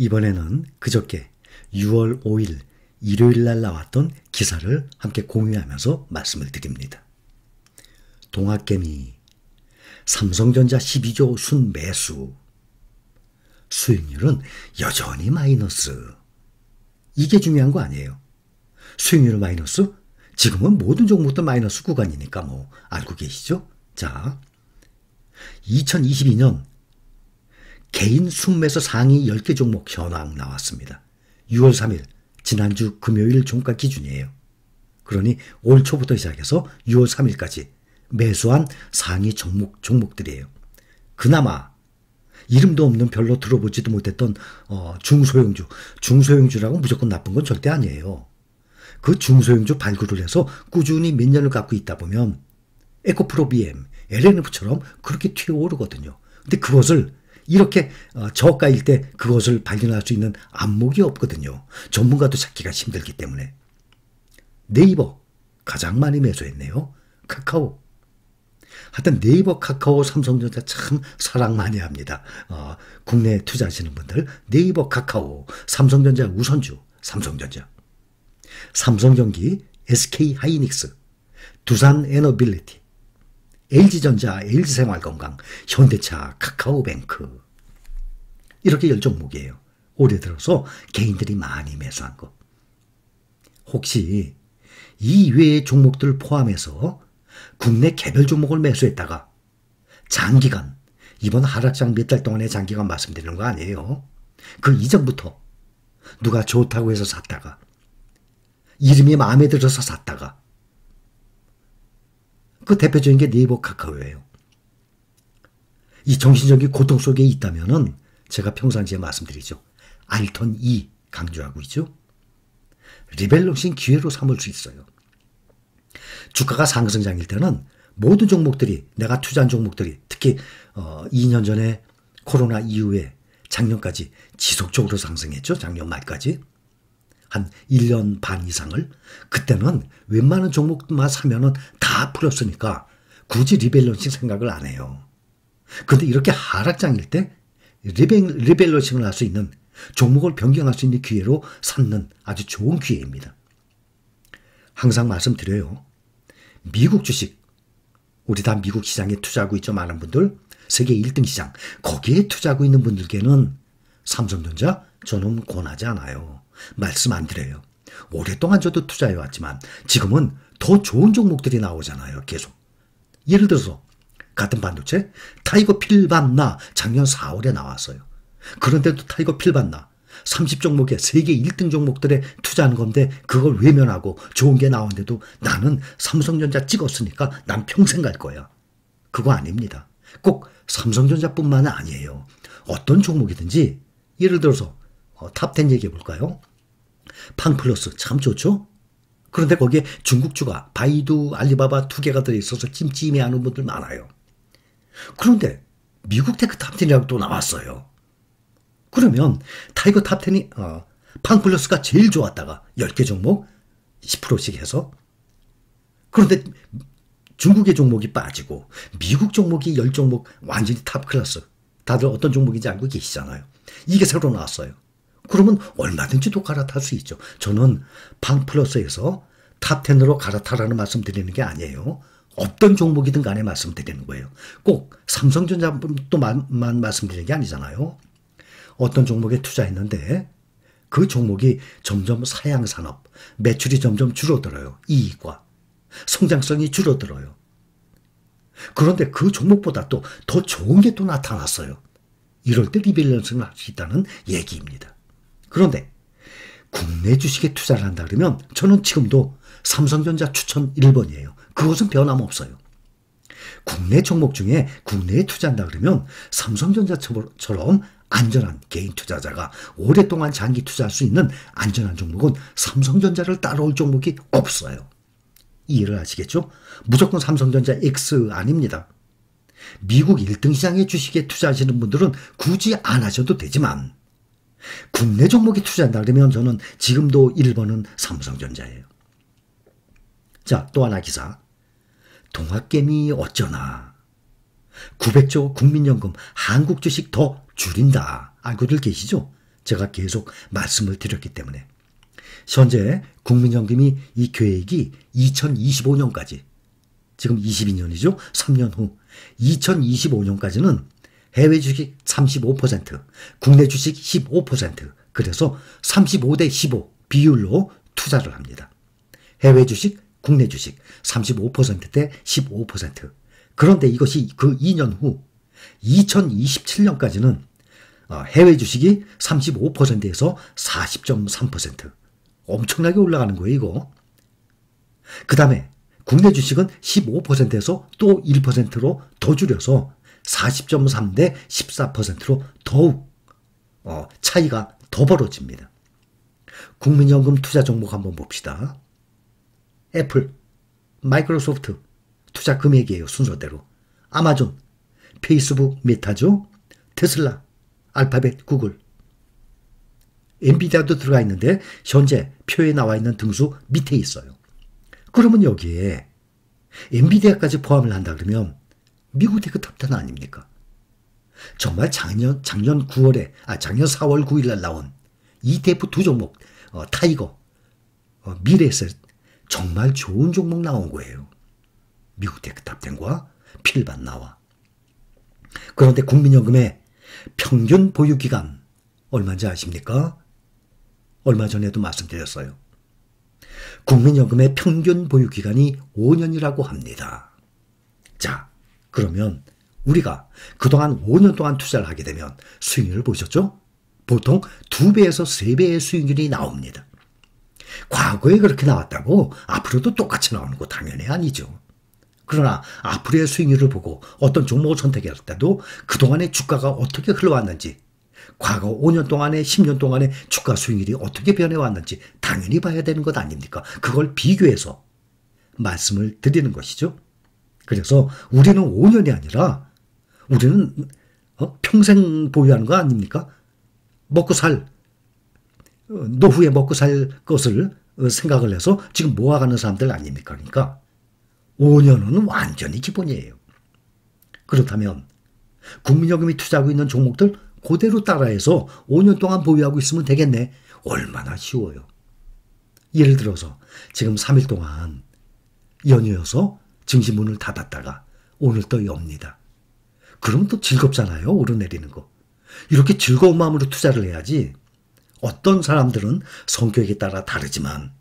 이번에는 그저께 6월 5일 일요일 날 나왔던 기사를 함께 공유하면서 말씀을 드립니다. 동학개미 삼성전자 12조 순매수 수익률은 여전히 마이너스. 이게 중요한 거 아니에요. 수익률은 마이너스? 지금은 모든 종목도 마이너스 구간이니까 뭐 알고 계시죠? 자, 2022년 개인 순매수 상위 10개 종목 현황 나왔습니다. 6월 3일 지난주 금요일 종가 기준이에요. 그러니 올 초부터 시작해서 6월 3일까지 매수한 상위 종목들이에요. 그나마 이름도 없는 별로 들어보지도 못했던 중소형주라고 무조건 나쁜 건 절대 아니에요. 그 중소형주 발굴을 해서 꾸준히 몇 년을 갖고 있다 보면 에코프로 BM, LNF처럼 그렇게 튀어오르거든요. 근데 그것을 이렇게 저가일 때 그것을 발견할 수 있는 안목이 없거든요. 전문가도 찾기가 힘들기 때문에. 네이버 가장 많이 매수했네요. 카카오. 하여튼 네이버, 카카오, 삼성전자 참 사랑 많이 합니다. 국내에 투자하시는 분들 네이버, 카카오, 삼성전자 우선주, 삼성전자. 삼성전기, SK하이닉스, 두산에너빌리티, LG전자, LG생활건강, 현대차, 카카오뱅크. 이렇게 10종목이에요. 올해 들어서 개인들이 많이 매수한 거. 혹시 이 외의 종목들을 포함해서 국내 개별 종목을 매수했다가 장기간, 이번 하락장 몇 달 동안의 장기간 말씀드리는 거 아니에요. 그 이전부터 누가 좋다고 해서 샀다가 이름이 마음에 들어서 샀다가 그 대표적인 게 네이버, 카카오예요. 이 정신적인 고통 속에 있다면은 제가 평상시에 말씀드리죠. 알턴 2 강조하고 있죠. 리밸런싱 기회로 삼을 수 있어요. 주가가 상승장일 때는 모든 종목들이, 내가 투자한 종목들이 특히 2년 전에 코로나 이후에 작년까지 지속적으로 상승했죠. 작년 말까지. 한 1년 반 이상을. 그때는 웬만한 종목만 사면은 다 풀었으니까 굳이 리밸런싱 생각을 안 해요. 근데 이렇게 하락장일 때 리밸런싱을 할 수 있는, 종목을 변경할 수 있는 기회로 삼는 아주 좋은 기회입니다. 항상 말씀드려요. 미국 주식, 우리 다 미국 시장에 투자하고 있죠. 많은 분들. 세계 1등 시장, 거기에 투자하고 있는 분들께는 삼성전자 저는 권하지 않아요. 말씀 안 드려요. 오랫동안 저도 투자해왔지만 지금은 더 좋은 종목들이 나오잖아요. 계속. 예를 들어서 같은 반도체 타이거 필반나 작년 4월에 나왔어요. 그런데도 타이거 필반나 30종목에 세계 1등 종목들에 투자하는 건데 그걸 외면하고 좋은 게 나오는데도 나는 삼성전자 찍었으니까 난 평생 갈 거야. 그거 아닙니다. 꼭 삼성전자뿐만 아니에요. 어떤 종목이든지 예를 들어서 탑10 얘기해 볼까요? 팡플러스 참 좋죠? 그런데 거기에 중국주가 바이두, 알리바바 2개가 들어있어서 찜찜해하는 분들 많아요. 그런데 미국 테크 탑10이라고 또 나왔어요. 그러면 타이거 탑10이 팡플러스가 제일 좋았다가 10개 종목 10%씩 해서, 그런데 중국의 종목이 빠지고 미국 종목이 10종목 완전히 탑 클래스. 다들 어떤 종목인지 알고 계시잖아요. 이게 새로 나왔어요. 그러면 얼마든지 또 갈아탈 수 있죠. 저는 팡플러스에서 탑10으로 갈아타라는 말씀 드리는 게 아니에요. 어떤 종목이든 간에 말씀드리는 거예요. 꼭 삼성전자만 말씀드리는 게 아니잖아요. 어떤 종목에 투자했는데 그 종목이 점점 사양산업, 매출이 점점 줄어들어요. 이익과 성장성이 줄어들어요. 그런데 그 종목보다 또 더 좋은 게 또 나타났어요. 이럴 때 리밸런싱을 할 수 있다는 얘기입니다. 그런데 국내 주식에 투자를 한다 그러면 저는 지금도 삼성전자 추천 1번이에요. 그것은 변함없어요. 국내 종목 중에 국내에 투자한다 그러면 삼성전자처럼 안전한 개인 투자자가 오랫동안 장기 투자할 수 있는 안전한 종목은 삼성전자를 따라올 종목이 없어요. 이해를 하시겠죠? 무조건 삼성전자 X 아닙니다. 미국 1등 시장의 주식에 투자하시는 분들은 굳이 안 하셔도 되지만 국내 종목에 투자한다 그러면 저는 지금도 1번은 삼성전자예요. 자, 또 하나 기사. 동학개미 어쩌나. 900조 국민연금 한국 주식 더 줄인다. 알고들 계시죠? 제가 계속 말씀을 드렸기 때문에. 현재 국민연금이 이 계획이 2025년까지, 지금 22년이죠. 3년 후 2025년까지는 해외 주식 35%, 국내 주식 15%, 그래서 35대 15 비율로 투자를 합니다. 해외 주식, 국내 주식 35%대 15%. 그런데 이것이 그 2년 후 2027년까지는 해외 주식이 35%에서 40.3%. 엄청나게 올라가는 거예요, 이거. 그 다음에 국내 주식은 15%에서 또 1%로 더 줄여서 40.3 대 14%로 더욱 차이가 더 벌어집니다. 국민연금 투자 종목 한번 봅시다. 애플, 마이크로소프트 투자 금액이에요, 순서대로. 아마존, 페이스북, 메타죠. 테슬라, 알파벳, 구글. 엔비디아도 들어가 있는데 현재 표에 나와 있는 등수 밑에 있어요. 그러면 여기에 엔비디아까지 포함을 한다 그러면 미국 테크탑 10 아닙니까? 정말 작년 4월 9일 날 나온 ETF 두 종목, 타이거, 미래에셋, 정말 좋은 종목 나온 거예요. 미국 테크탑 10과 필반 나와. 그런데 국민연금의 평균 보유기간 얼마인지 아십니까? 얼마 전에도 말씀드렸어요. 국민연금의 평균 보유기간이 5년이라고 합니다. 자, 그러면 우리가 그동안 5년 동안 투자를 하게 되면 수익률을 보셨죠? 보통 2배에서 3배의 수익률이 나옵니다. 과거에 그렇게 나왔다고 앞으로도 똑같이 나오는 거 당연히 아니죠. 그러나 앞으로의 수익률을 보고 어떤 종목을 선택할 때도 그동안의 주가가 어떻게 흘러왔는지, 과거 5년 동안에 10년 동안의 주가 수익률이 어떻게 변해왔는지 당연히 봐야 되는 것 아닙니까? 그걸 비교해서 말씀을 드리는 것이죠. 그래서 우리는 5년이 아니라 우리는 평생 보유하는 거 아닙니까? 노후에 먹고 살 것을 생각을 해서 지금 모아가는 사람들 아닙니까? 그러니까 5년은 완전히 기본이에요. 그렇다면 국민연금이 투자하고 있는 종목들 그대로 따라해서 5년 동안 보유하고 있으면 되겠네. 얼마나 쉬워요. 예를 들어서 지금 3일 동안 연휴여서 증시문을 닫았다가 오늘 또 엽니다. 그럼 또 즐겁잖아요. 오르내리는 거. 이렇게 즐거운 마음으로 투자를 해야지. 어떤 사람들은 성격에 따라 다르지만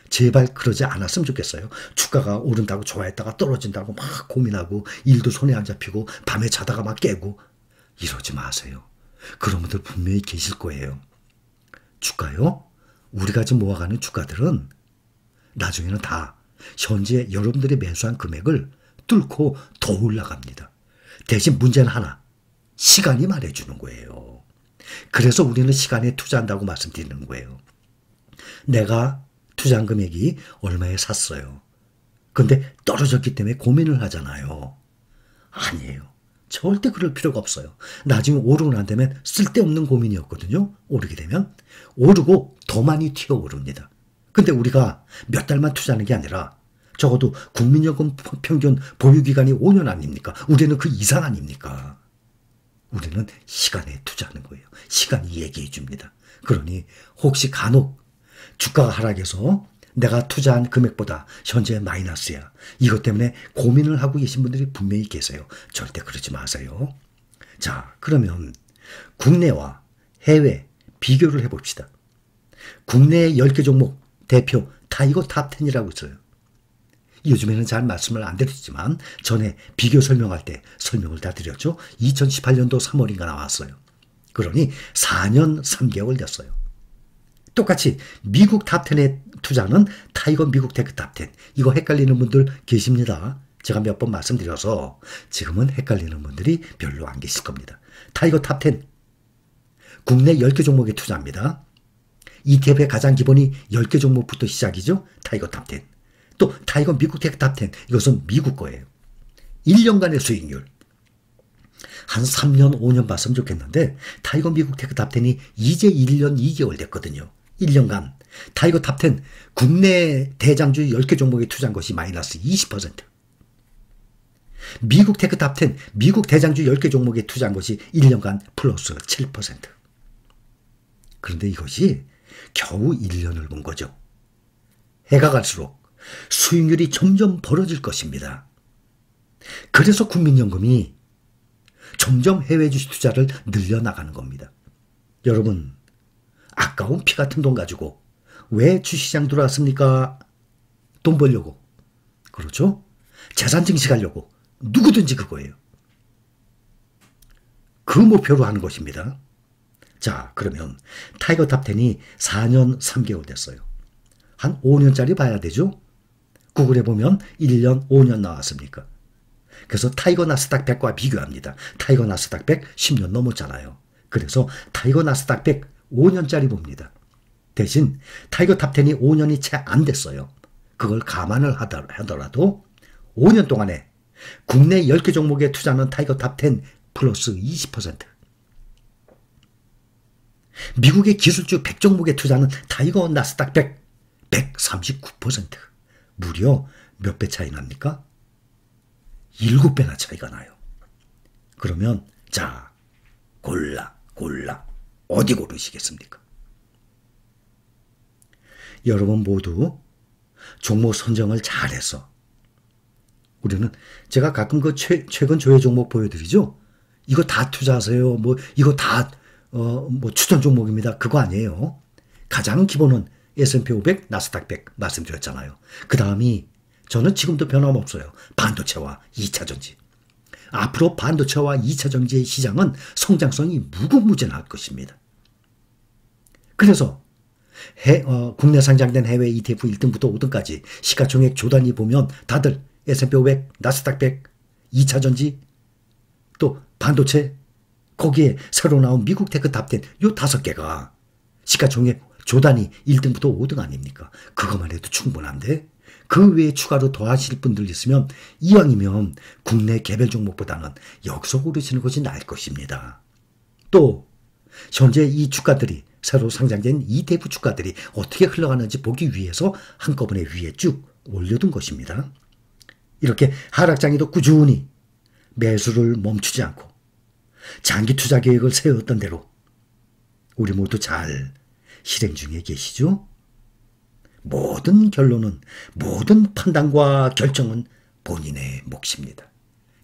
제발 그러지 않았으면 좋겠어요. 주가가 오른다고 좋아했다가 떨어진다고 막 고민하고 일도 손에 안 잡히고 밤에 자다가 막 깨고 이러지 마세요. 그런 분들 분명히 계실 거예요. 주가요? 우리가 지금 모아가는 주가들은 나중에는 다 현재 여러분들이 매수한 금액을 뚫고 더 올라갑니다. 대신 문제는 하나, 시간이 말해주는 거예요. 그래서 우리는 시간에 투자한다고 말씀드리는 거예요. 내가 투자한 금액이 얼마에 샀어요. 근데 떨어졌기 때문에 고민을 하잖아요. 아니에요. 절대 그럴 필요가 없어요. 나중에 오르고 난 다음에 쓸데없는 고민이었거든요. 오르게 되면 오르고 더 많이 튀어오릅니다. 근데 우리가 몇 달만 투자하는 게 아니라 적어도 국민연금 평균 보유기간이 5년 아닙니까? 우리는 그 이상 아닙니까? 우리는 시간에 투자하는 거예요. 시간이 얘기해 줍니다. 그러니 혹시 간혹 주가가 하락해서 내가 투자한 금액보다 현재 마이너스야. 이것 때문에 고민을 하고 계신 분들이 분명히 계세요. 절대 그러지 마세요. 자, 그러면 국내와 해외 비교를 해봅시다. 국내의 10개 종목 대표 타이거 탑10이라고 있어요. 요즘에는 잘 말씀을 안 드렸지만 전에 비교 설명할 때 설명을 다 드렸죠. 2018년도 3월인가 나왔어요. 그러니 4년 3개월 됐어요. 똑같이 미국 탑10에 투자는 타이거 미국 테크 탑10. 이거 헷갈리는 분들 계십니다. 제가 몇 번 말씀드려서 지금은 헷갈리는 분들이 별로 안 계실 겁니다. 타이거 탑10. 국내 10개 종목에 투자합니다. ETF의 가장 기본이 10개 종목부터 시작이죠. 타이거 탑10. 또 타이거 미국 테크 탑10. 이것은 미국 거예요. 1년간의 수익률. 한 3년, 5년 봤으면 좋겠는데 타이거 미국 테크 탑10이 이제 1년 2개월 됐거든요. 1년간 타이거 탑10 국내 대장주 10개 종목에 투자한 것이 마이너스 20%. 미국 테크 탑10 미국 대장주 10개 종목에 투자한 것이 1년간 플러스 7%. 그런데 이것이 겨우 1년을 본 거죠. 해가 갈수록 수익률이 점점 벌어질 것입니다. 그래서 국민연금이 점점 해외 주식 투자를 늘려나가는 겁니다. 여러분, 아까운 피 같은 돈 가지고 왜 주식시장 들어왔습니까? 돈 벌려고. 그렇죠? 재산 증식하려고. 누구든지 그거예요. 그 목표로 하는 것입니다. 자, 그러면 타이거 탑10이 4년 3개월 됐어요. 한 5년짜리 봐야 되죠? 구글에 보면 1년, 5년 나왔습니까? 그래서 타이거 나스닥 100과 비교합니다. 타이거 나스닥 100 10년 넘었잖아요. 그래서 타이거 나스닥 100 5년짜리 봅니다. 대신 타이거 탑10이 5년이 채 안 됐어요. 그걸 감안을 하더라도 5년 동안에 국내 10개 종목에 투자하는 타이거 탑10 플러스 20%. 미국의 기술주 100종목에 투자하는 타이거 나스닥 100 139%. 무려 몇 배 차이 납니까? 7배나 차이가 나요. 그러면 자, 골라 어디 고르시겠습니까? 여러분 모두 종목 선정을 잘해서 우리는 제가 가끔 그 최근 조회 종목 보여드리죠. 이거 다 투자하세요. 뭐 이거 다 뭐 추천 종목입니다. 그거 아니에요. 가장 기본은 S&P 500, 나스닥 100 말씀드렸잖아요. 그 다음이 저는 지금도 변함없어요. 반도체와 2차전지. 앞으로 반도체와 2차전지의 시장은 성장성이 무궁무진할 것입니다. 그래서 국내 상장된 해외 ETF 1등부터 5등까지 시가총액 조단위 보면 다들 S&P 500, 나스닥 100, 2차전지, 또 반도체, 거기에 새로 나온 미국 테크 탑10 요 5개가 시가총액 조단위 1등부터 5등 아닙니까? 그것만 해도 충분한데 그 외에 추가로 더하실 분들 있으면 이왕이면 국내 개별 종목보다는 여기서 고르시는 것이 나을 것입니다. 또 현재 이 주가들이 새로 상장된 ETF 주가들이 어떻게 흘러가는지 보기 위해서 한꺼번에 위에 쭉 올려둔 것입니다. 이렇게 하락장에도 꾸준히 매수를 멈추지 않고 장기 투자 계획을 세웠던 대로 우리 모두 잘 실행 중에 계시죠? 모든 결론은, 모든 판단과 결정은 본인의 몫입니다.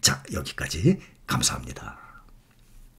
자, 여기까지 감사합니다.